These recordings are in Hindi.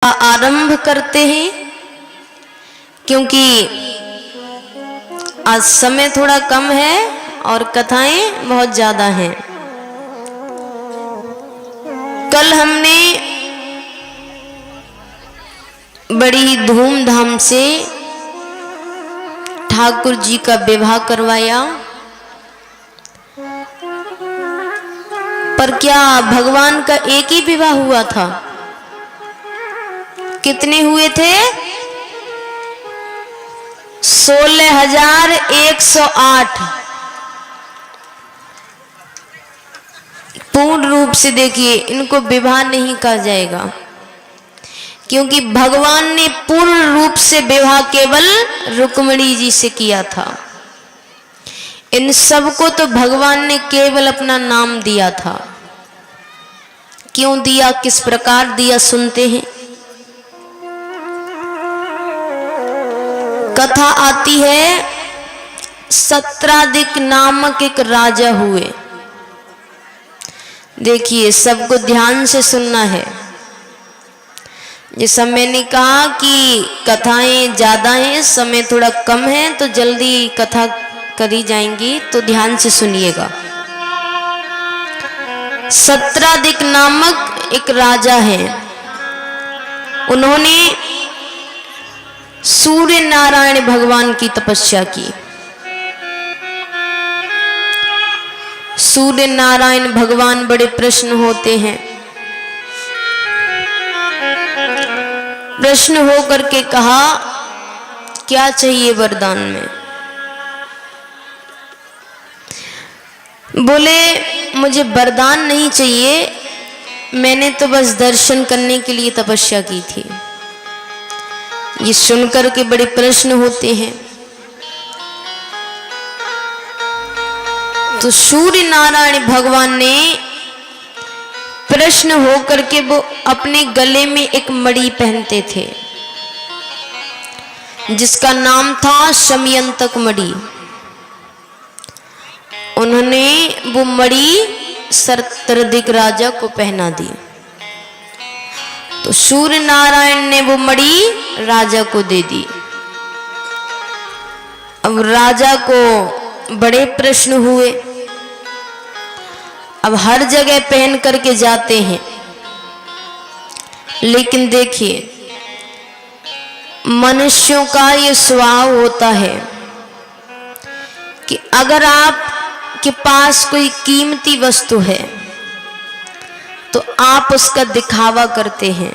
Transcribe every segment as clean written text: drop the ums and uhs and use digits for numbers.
आरंभ करते हैं, क्योंकि आज समय थोड़ा कम है और कथाएं बहुत ज्यादा हैं। कल हमने बड़ी धूमधाम से ठाकुर जी का विवाह करवाया, पर क्या भगवान का एक ही विवाह हुआ था? कितने हुए थे? 16,108। पूर्ण रूप से देखिए, इनको विवाह नहीं कहा जाएगा, क्योंकि भगवान ने पूर्ण रूप से विवाह केवल रुक्मिणी जी से किया था। इन सबको तो भगवान ने केवल अपना नाम दिया था। क्यों दिया, किस प्रकार दिया, सुनते हैं। कथा आती है, सत्राधिक नामक एक राजा हुए। देखिए, सबको ध्यान से सुनना है। जैसा मैंने कहा कि कथाएं ज्यादा हैं, समय थोड़ा कम है, तो जल्दी कथा करी जाएंगी, तो ध्यान से सुनिएगा। सत्राधिक नामक एक राजा है। उन्होंने सूर्य नारायण भगवान की तपस्या की। सूर्य नारायण भगवान बड़े प्रश्न होते हैं। प्रश्न हो करके कहा, क्या चाहिए वरदान में? बोले, मुझे वरदान नहीं चाहिए, मैंने तो बस दर्शन करने के लिए तपस्या की थी। ये सुनकर के बड़े प्रश्न होते हैं। तो सूर्य नारायण भगवान ने प्रश्न होकर के वो अपने गले में एक मणि पहनते थे, जिसका नाम था शमयंतक मणि। उन्होंने वो मणि सत्राधिक राजा को पहना दी। तो सूर्य नारायण ने वो मणि राजा को दे दी। अब राजा को बड़े प्रश्न हुए। अब हर जगह पहन करके जाते हैं, लेकिन देखिए, मनुष्यों का ये स्वभाव होता है कि अगर आप के पास कोई कीमती वस्तु है तो आप उसका दिखावा करते हैं।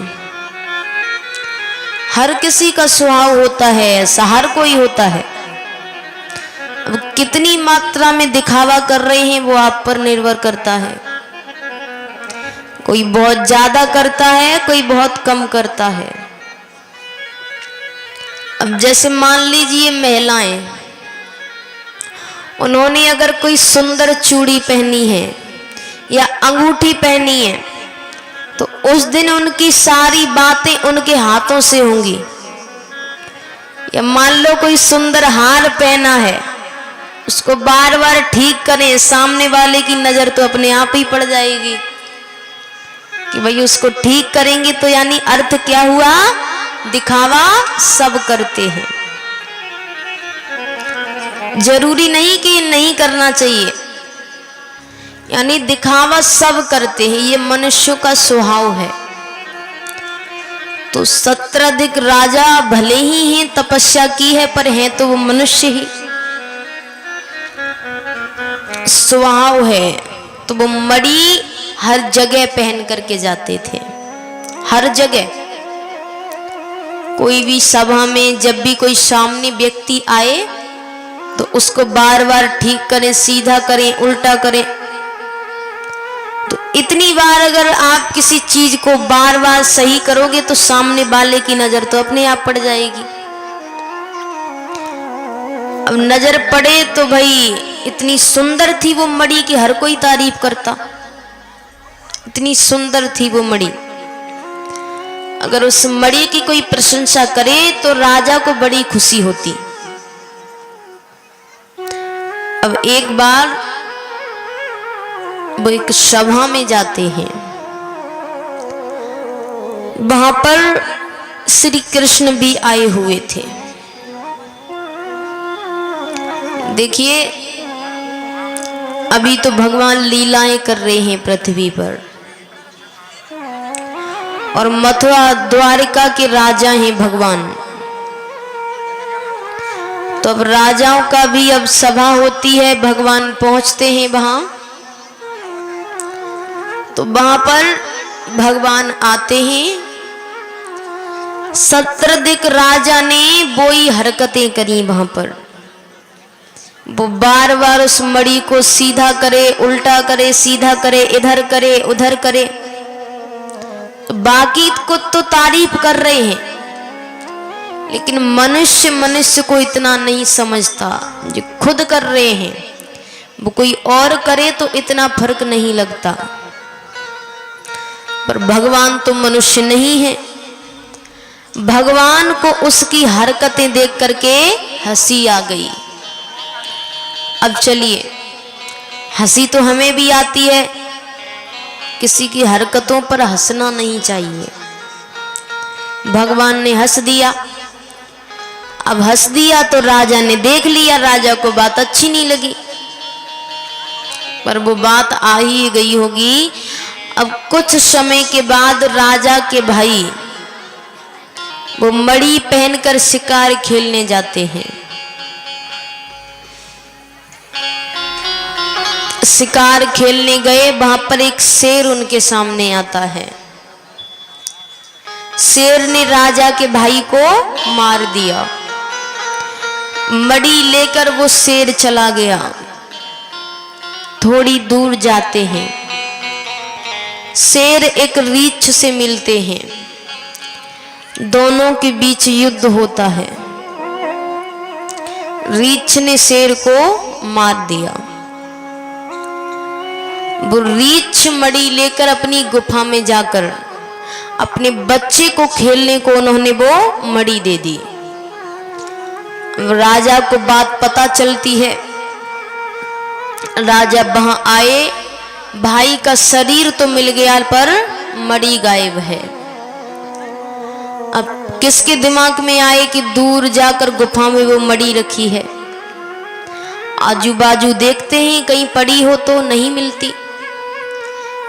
हर किसी का स्वभाव होता है, ऐसा हर कोई होता है। अब कितनी मात्रा में दिखावा कर रहे हैं वो आप पर निर्भर करता है। कोई बहुत ज्यादा करता है, कोई बहुत कम करता है। अब जैसे मान लीजिए महिलाएं, उन्होंने अगर कोई सुंदर चूड़ी पहनी है या अंगूठी पहनी है, तो उस दिन उनकी सारी बातें उनके हाथों से होंगी। या मान लो कोई सुंदर हार पहना है, उसको बार बार ठीक करें, सामने वाले की नजर तो अपने आप ही पड़ जाएगी कि भाई उसको ठीक करेंगे, तो यानी अर्थ क्या हुआ? दिखावा सब करते हैं। जरूरी नहीं कि नहीं करना चाहिए, यानी दिखावा सब करते हैं, ये मनुष्यों का स्वभाव है। तो सत्राधिक राजा भले ही हैं, तपस्या की है, पर हैं तो वो मनुष्य ही। स्वभाव है, तो वो मणि हर जगह पहन करके जाते थे। हर जगह, कोई भी सभा में जब भी कोई सामने व्यक्ति आए तो उसको बार बार ठीक करें, सीधा करें, उल्टा करें। तो इतनी बार अगर आप किसी चीज को बार बार सही करोगे तो सामने वाले की नजर तो अपने आप पड़ जाएगी। अब नजर पड़े तो भाई इतनी सुंदर थी वो मणि की हर कोई तारीफ करता। इतनी सुंदर थी वो मणि। अगर उस मणि की कोई प्रशंसा करे तो राजा को बड़ी खुशी होती। अब एक बार वो एक सभा में जाते हैं, वहां पर श्री कृष्ण भी आए हुए थे। देखिए, अभी तो भगवान लीलाएं कर रहे हैं पृथ्वी पर, और मथुरा द्वारिका के राजा हैं भगवान। तो अब राजाओं का भी अब सभा होती है, भगवान पहुंचते हैं वहां। तो वहां पर भगवान आते हैं। सत्रदिक राजा ने वो ही हरकतें करी वहां पर। वो बार बार उस मणि को सीधा करे, उल्टा करे, सीधा करे, इधर करे, उधर करे। तो बाकी को तो तारीफ कर रहे हैं, लेकिन मनुष्य को इतना नहीं समझता। जो खुद कर रहे हैं वो कोई और करे तो इतना फर्क नहीं लगता, पर भगवान तो मनुष्य नहीं है। भगवान को उसकी हरकतें देख करके हंसी आ गई। अब चलिए, हंसी तो हमें भी आती है, किसी की हरकतों पर हंसना नहीं चाहिए। भगवान ने हंस दिया। अब हंस दिया तो राजा ने देख लिया, राजा को बात अच्छी नहीं लगी, पर वो बात आ ही गई होगी। अब कुछ समय के बाद राजा के भाई वो मणि पहनकर शिकार खेलने जाते हैं। शिकार खेलने गए, वहां पर एक शेर उनके सामने आता है। शेर ने राजा के भाई को मार दिया। मणि लेकर वो शेर चला गया। थोड़ी दूर जाते हैं, शेर एक रीछ से मिलते हैं। दोनों के बीच युद्ध होता है। रीछ ने शेर को मार दिया। वो रीछ मणि लेकर अपनी गुफा में जाकर अपने बच्चे को खेलने को उन्होंने वो मणि दे दी। राजा को बात पता चलती है। राजा वहां आए, भाई का शरीर तो मिल गया पर मणि गायब है। अब किसके दिमाग में आए कि दूर जाकर गुफा में वो मणि रखी है। आजू बाजू देखते हैं, कहीं पड़ी हो तो नहीं मिलती।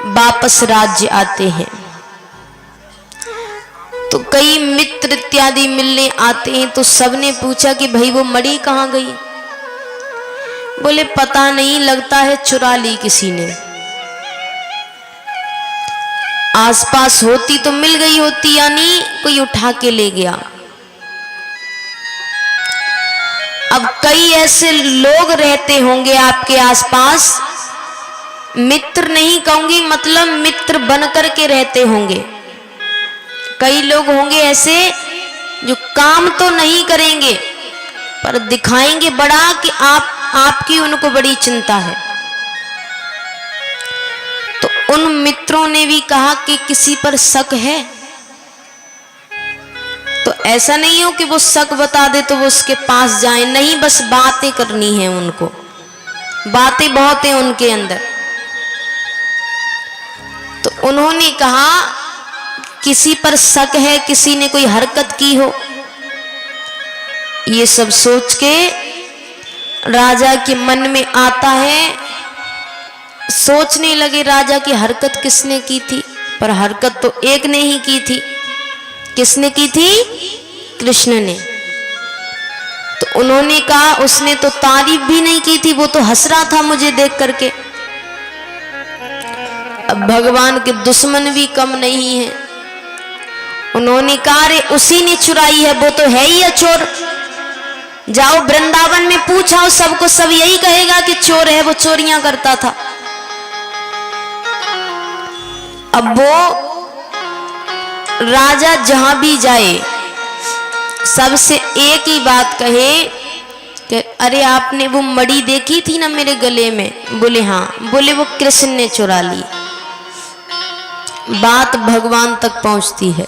वापस राज्य आते हैं तो कई मित्र इत्यादि मिलने आते हैं। तो सबने पूछा कि भाई वो मणि कहाँ गई। बोले पता नहीं, लगता है चुरा ली किसी ने। आसपास होती तो मिल गई होती, यानी कोई उठा के ले गया। अब कई ऐसे लोग रहते होंगे आपके आसपास, मित्र नहीं कहूंगी, मतलब मित्र बनकर के रहते होंगे। कई लोग होंगे ऐसे जो काम तो नहीं करेंगे पर दिखाएंगे बड़ा कि आपकी उनको बड़ी चिंता है। तो उन मित्रों ने भी कहा कि किसी पर शक है तो ऐसा नहीं हो कि वो शक बता दे तो वो उसके पास जाए, नहीं, बस बातें करनी है उनको। बातें बहुत हैं उनके अंदर। तो उन्होंने कहा किसी पर शक है, किसी ने कोई हरकत की हो। ये सब सोच के राजा के मन में आता है। सोचने लगे राजा की हरकत किसने की थी, पर हरकत तो एक ने ही की थी। किसने की थी? कृष्ण ने। तो उन्होंने कहा उसने तो तारीफ भी नहीं की थी, वो तो हंस रहा था मुझे देख करके। अब भगवान के दुश्मन भी कम नहीं है। उन्होंने कहा अरे उसी ने चुराई है, वो तो है ही चोर। जाओ वृंदावन में पूछाओ सबको, सब यही कहेगा कि चोर है, वो चोरियां करता था। अब वो राजा जहां भी जाए सबसे एक ही बात कहे कि अरे आपने वो मणि देखी थी ना मेरे गले में? बोले हाँ। बोले वो कृष्ण ने चुरा ली। बात भगवान तक पहुंचती है।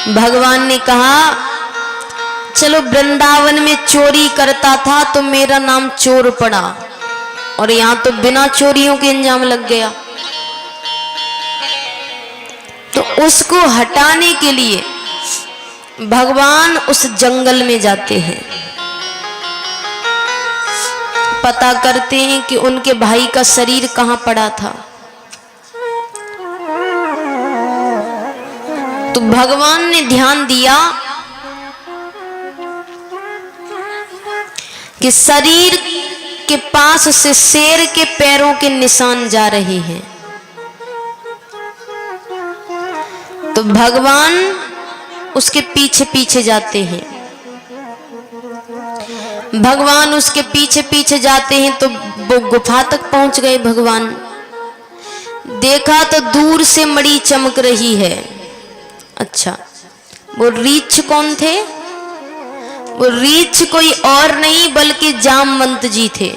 भगवान ने कहा चलो वृंदावन में चोरी करता था तो मेरा नाम चोर पड़ा, और यहां तो बिना चोरियों के इंजाम लग गया। तो उसको हटाने के लिए भगवान उस जंगल में जाते हैं। पता करते हैं कि उनके भाई का शरीर कहां पड़ा था। तो भगवान ने ध्यान दिया कि शरीर के पास से शेर के पैरों के निशान जा रहे हैं। तो भगवान उसके पीछे पीछे जाते हैं। भगवान उसके पीछे पीछे जाते हैं तो वो गुफा तक पहुंच गए। भगवान देखा तो दूर से मणि चमक रही है। अच्छा, वो रीछ कौन थे? वो रीछ कोई और नहीं बल्कि जामवंत जी थे।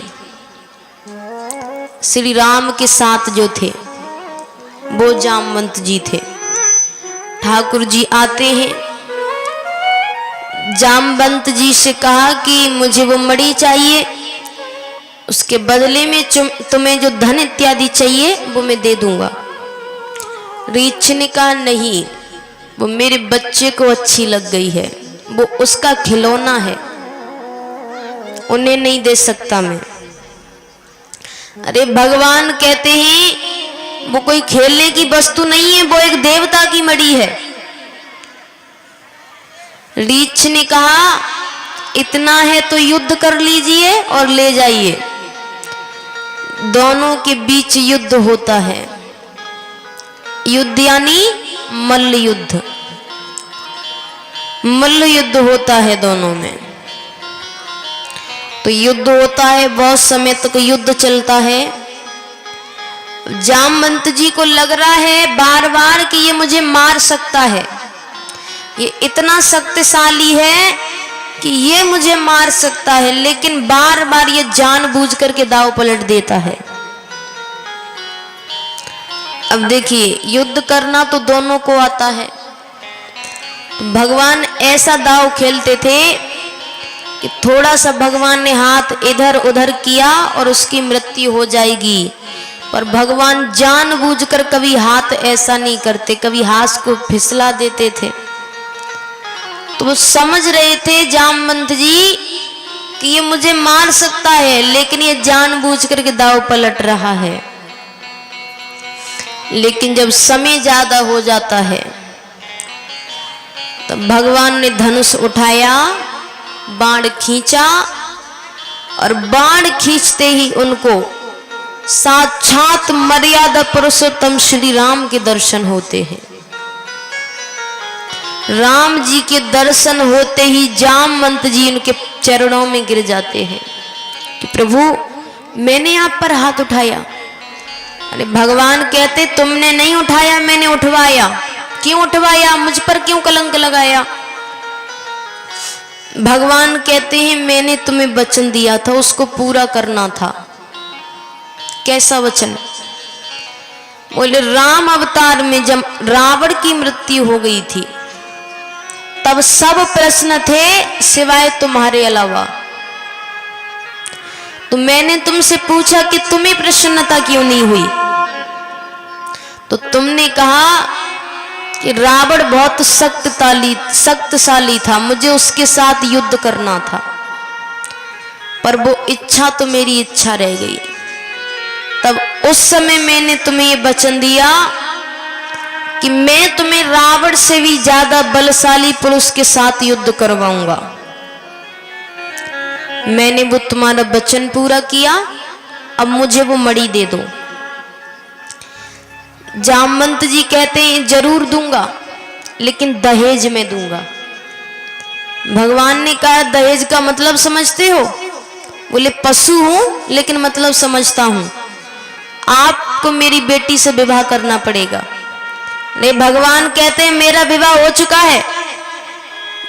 श्री राम के साथ जो थे वो जामवंत जी थे। ठाकुर जी आते हैं, जामवंत जी से कहा कि मुझे वो मणि चाहिए, उसके बदले में तुम्हें जो धन इत्यादि चाहिए वो मैं दे दूंगा। रीछ ने कहा नहीं, वो मेरे बच्चे को अच्छी लग गई है, वो उसका खिलौना है, उन्हें नहीं दे सकता मैं। अरे भगवान कहते हैं वो कोई खेलने की वस्तु नहीं है, वो एक देवता की मणि है। रीछ ने कहा इतना है तो युद्ध कर लीजिए और ले जाइए। दोनों के बीच युद्ध होता है। युद्ध यानी मल्ल युद्ध। मल्ल युद्ध होता है दोनों में। तो युद्ध होता है, बहुत समय तक युद्ध चलता है। जामवंत जी को लग रहा है बार बार कि ये मुझे मार सकता है, ये इतना शक्तिशाली है कि ये मुझे मार सकता है, लेकिन बार बार ये जानबूझ करके दाव पलट देता है। अब देखिए, युद्ध करना तो दोनों को आता है। तो भगवान ऐसा दाव खेलते थे कि थोड़ा सा भगवान ने हाथ इधर उधर किया और उसकी मृत्यु हो जाएगी, पर भगवान जानबूझकर कभी हाथ ऐसा नहीं करते, कभी हाथ को फिसला देते थे। तो वो समझ रहे थे जामवंत जी कि ये मुझे मार सकता है, लेकिन ये जानबूझ करके दाव पलट रहा है। लेकिन जब समय ज्यादा हो जाता है तो भगवान ने धनुष उठाया, बाण खींचा, और बाण खींचते ही उनको साक्षात मर्यादा पुरुषोत्तम श्री राम के दर्शन होते हैं। राम जी के दर्शन होते ही जामवंत जी उनके चरणों में गिर जाते हैं कि प्रभु मैंने आप पर हाथ उठाया। अरे भगवान कहते तुमने नहीं उठाया, मैंने उठवाया। क्यों उठवाया? मुझ पर क्यों कलंक लगाया? भगवान कहते हैं मैंने तुम्हें वचन दिया था, उसको पूरा करना था। कैसा वचन? बोले राम अवतार में जब रावण की मृत्यु हो गई थी तब सब प्रश्न थे सिवाय तुम्हारे अलावा। तो मैंने तुमसे पूछा कि तुम्हें प्रसन्नता क्यों नहीं हुई? तो तुमने कहा कि रावण बहुत शक्तिशाली था, मुझे उसके साथ युद्ध करना था, पर वो इच्छा तो मेरी इच्छा रह गई। तब उस समय मैंने तुम्हें ये वचन दिया कि मैं तुम्हें रावण से भी ज्यादा बलशाली पुरुष के साथ युद्ध करवाऊंगा। मैंने वो तुम्हारा वचन पूरा किया, अब मुझे वो मणि दे दो। जामवंत जी कहते हैं जरूर दूंगा, लेकिन दहेज में दूंगा। भगवान ने कहा दहेज का मतलब समझते हो? बोले पशु हूं लेकिन मतलब समझता हूं, आपको मेरी बेटी से विवाह करना पड़ेगा। नहीं, भगवान कहते हैं मेरा विवाह हो चुका है।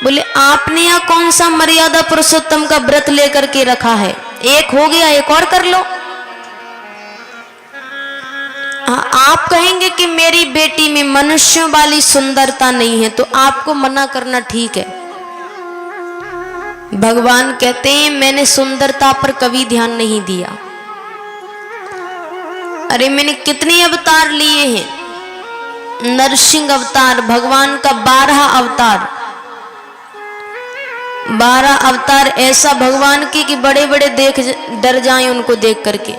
बोले आपने यहाँ कौन सा मर्यादा पुरुषोत्तम का व्रत लेकर के रखा है? एक हो गया, एक और कर लो। आप कहेंगे कि मेरी बेटी में मनुष्यों वाली सुंदरता नहीं है, तो आपको मना करना ठीक है। भगवान कहते हैं मैंने सुंदरता पर कभी ध्यान नहीं दिया। अरे मैंने कितने अवतार लिए हैं, नरसिंह अवतार, भगवान का 12 अवतार, 12 अवतार ऐसा भगवान के कि बड़े बड़े देख डर जाएं उनको देख करके।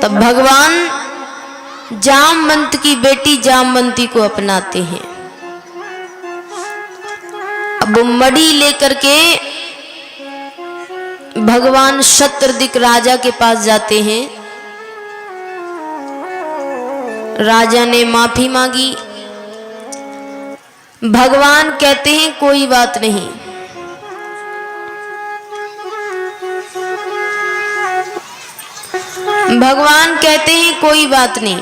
तब भगवान जामवंत की बेटी जामवंती को अपनाते हैं। अब वो मणि लेकर के भगवान शत्रदिक राजा के पास जाते हैं। राजा ने माफी मांगी। भगवान कहते हैं कोई बात नहीं, भगवान कहते हैं कोई बात नहीं।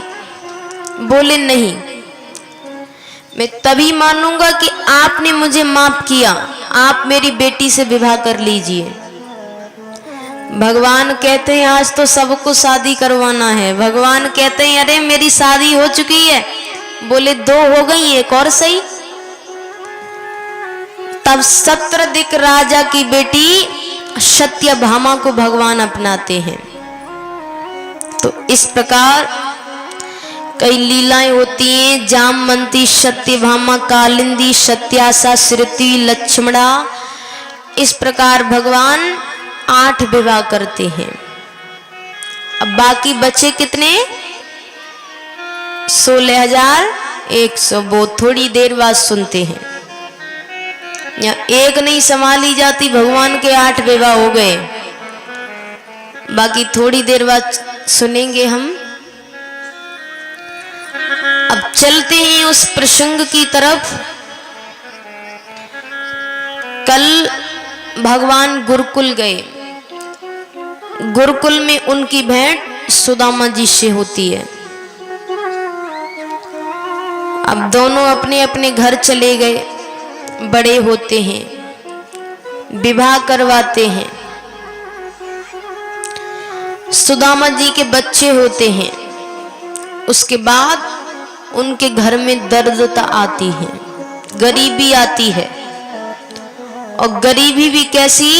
बोले नहीं, मैं तभी मानूंगा कि आपने मुझे माफ किया, आप मेरी बेटी से विवाह कर लीजिए। भगवान कहते हैं आज तो सबको शादी करवाना है। भगवान कहते हैं अरे मेरी शादी हो चुकी है। बोले 2 हो गई, एक और सही। तब शत्रदिक राजा की बेटी सत्यभामा को भगवान अपनाते हैं। तो इस प्रकार कई लीलाएं होती हैं। जामवंती, सत्यभामा, कालिंदी, सत्यासा, श्रुति, लक्ष्मणा, इस प्रकार भगवान 8 विवाह करते हैं। अब बाकी बचे कितने? 16,100। वो थोड़ी देर बाद सुनते हैं। या एक नहीं संभाली जाती, भगवान के 8 विवाह हो गए। बाकी थोड़ी देर बाद सुनेंगे हम। अब चलते हैं उस प्रसंग की तरफ। कल भगवान गुरुकुल गए। गुरुकुल में उनकी भेंट सुदामा जी से होती है। अब दोनों अपने अपने घर चले गए। बड़े होते हैं, विवाह करवाते हैं। सुदामा जी के बच्चे होते हैं। उसके बाद उनके घर में दर्दता आती है, गरीबी आती है। और गरीबी भी कैसी?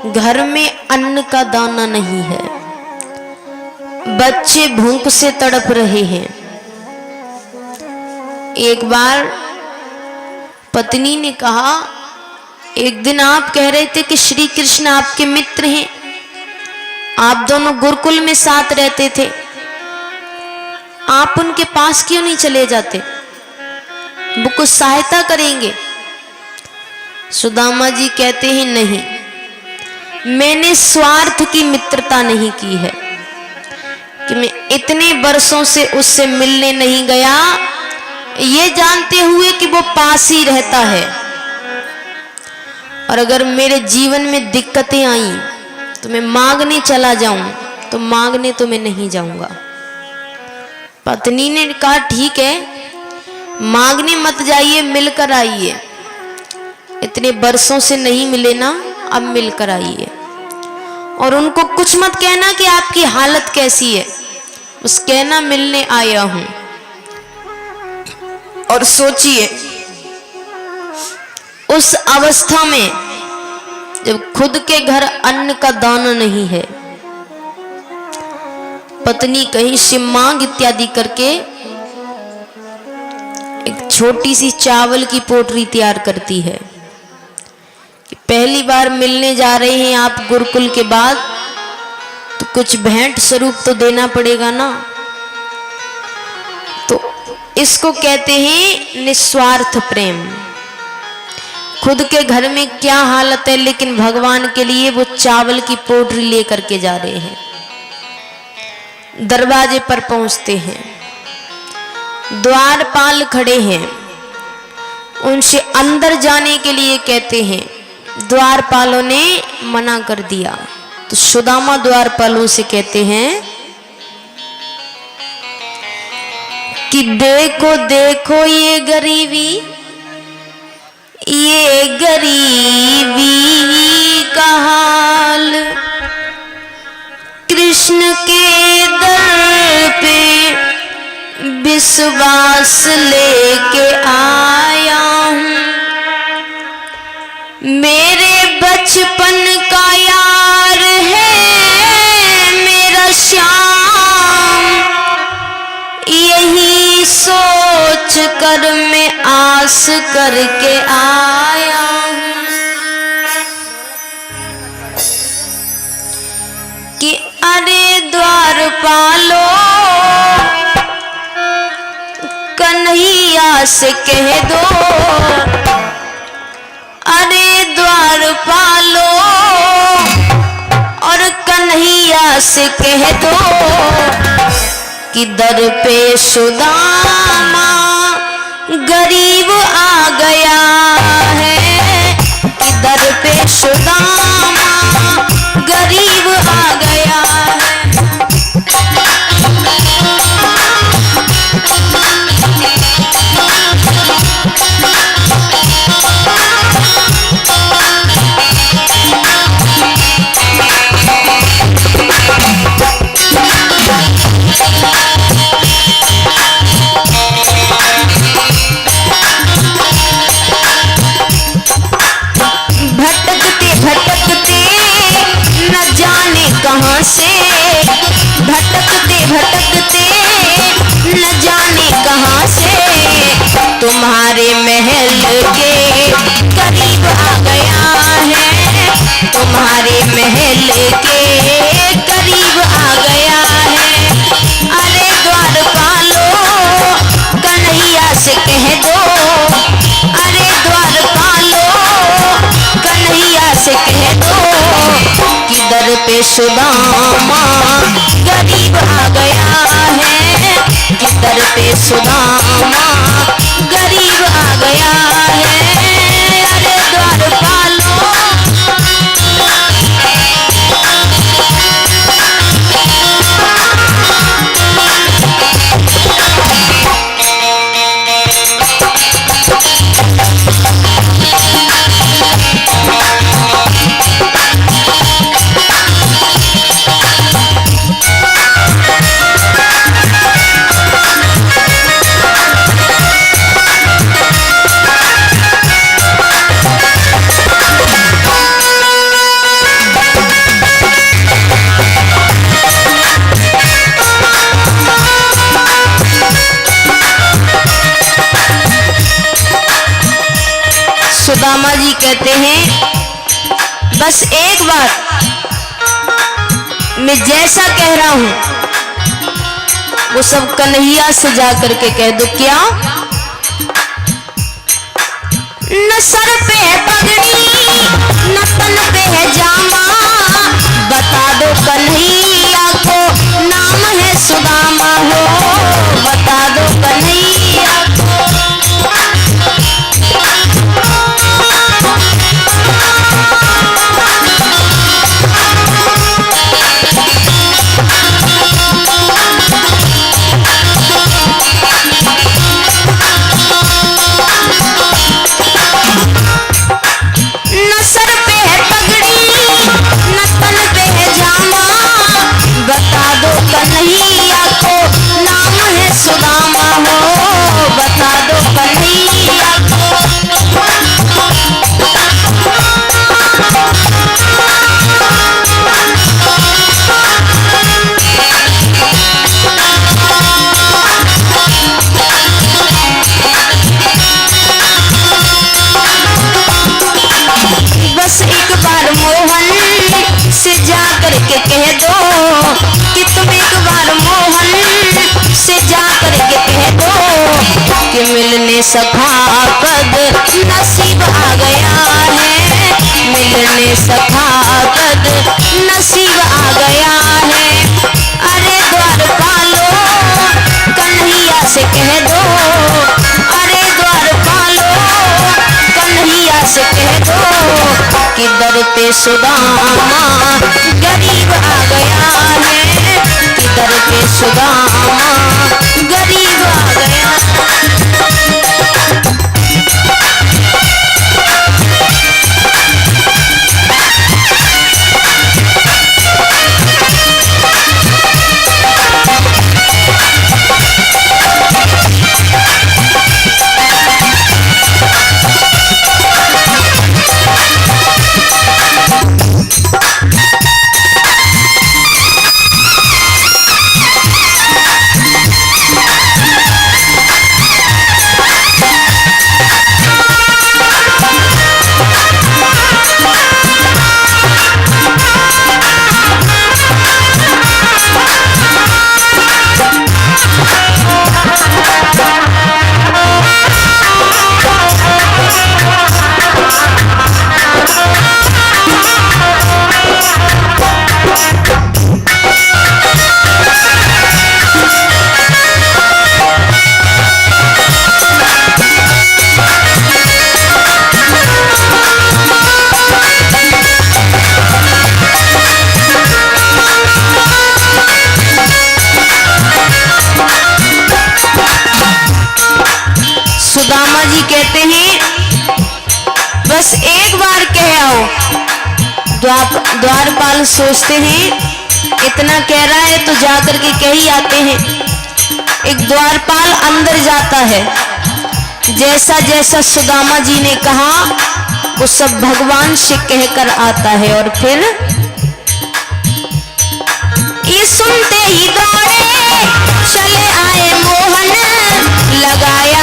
घर में अन्न का दाना नहीं है, बच्चे भूख से तड़प रहे हैं। एक बार पत्नी ने कहा, एक दिन आप कह रहे थे कि श्री कृष्ण आपके मित्र हैं, आप दोनों गुरुकुल में साथ रहते थे, आप उनके पास क्यों नहीं चले जाते? वो कुछ सहायता करेंगे। सुदामा जी कहते हैं नहीं, मैंने स्वार्थ की मित्रता नहीं की है कि मैं इतने वर्षों से उससे मिलने नहीं गया, ये जानते हुए कि वो पास ही रहता है। और अगर मेरे जीवन में दिक्कतें आई तो मैं मांगने चला जाऊं, तो मांगने तो मैं नहीं जाऊंगा। पत्नी ने कहा ठीक है, मांगने मत जाइए, मिलकर आइए। इतने वर्षों से नहीं मिले ना, अब मिलकर आइए। और उनको कुछ मत कहना कि आपकी हालत कैसी है, बस कहना मिलने आया हूं। और सोचिए उस अवस्था में जब खुद के घर अन्न का दाना नहीं है, पत्नी कहीं से मांग इत्यादि करके एक छोटी सी चावल की पोटली तैयार करती है कि पहली बार मिलने जा रहे हैं आप गुरुकुल के बाद, तो कुछ भेंट स्वरूप तो देना पड़ेगा ना। तो इसको कहते हैं निस्वार्थ प्रेम। खुद के घर में क्या हालत है, लेकिन भगवान के लिए वो चावल की पोटली लेकर के जा रहे हैं। दरवाजे पर पहुंचते हैं, द्वारपाल खड़े हैं, उनसे अंदर जाने के लिए कहते हैं। द्वारपालों ने मना कर दिया, तो सुदामा द्वारपालों से कहते हैं कि देखो देखो ये गरीबी, ये गरीबी का हाल, कृष्ण के दर पे विश्वास लेके आया हूँ। मेरे बचपन का यार है मेरा श्याम, कर मैं आस करके आया हूँ कि अरे द्वारपालो कन्हैया से कह दो, अरे द्वारपालो और कन्हैया से कह दो कि दर पे सुदामा गरीब आ गया है, कि दर पे सुदामा गरीब आ गया है। भटकते भटकते न जाने कहाँ से, भटकते भटकते न जाने कहाँ से तुम्हारे महल के करीब आ गया है, तुम्हारे महल के करीब आ गया है। अरे द्वारपालो कन्हैया से कह दो, अरे द्वारपालो कन्हैया से कह दो कि दर पे सुदामा गरीब आ गया है, कि दर पे सुदामा गरीब आ गया है। अरे द्वारपालो सुदामा जी कहते हैं बस एक बार मैं जैसा कह रहा हूं वो सब कन्हैया से जा करके कह दो। क्या? न सर पे है पगड़ी न तन पे है जामा, बता दो कन्हैया को नाम है सुदामा हो, बता दो कन्हैया को। न सर पे है पगड़ी न तन पे है जामा, बता दो कन्हैया को नाम है सुदामा हो, बता दो कन्हैया को। बस एक बार मोहन से जा करके कह दो कि तुम एक बार मोहन से जा करके कह दो कि मिलने सखा कद नसीब आ गया है, मिलने सखा कद नसीब आ गया है। अरे द्वारपालो कन्हैया से कह दो, अरे द्वारपालो कन्हैया से कह दो कि दर पे सुदामा गरीब आ गया है, कि दर पे सुदामा गरीब आ गया। सुदामा जी कहते हैं बस एक बार कह आओ। द्वारपाल सोचते हैं इतना कह रहा है तो जाकर के कह ही आते हैं। एक द्वारपाल अंदर जाता है, जैसा जैसा सुदामा जी ने कहा वो सब भगवान से कहकर आता है। और फिर ये सुनते ही दौड़े चले आए मोहन, लगाया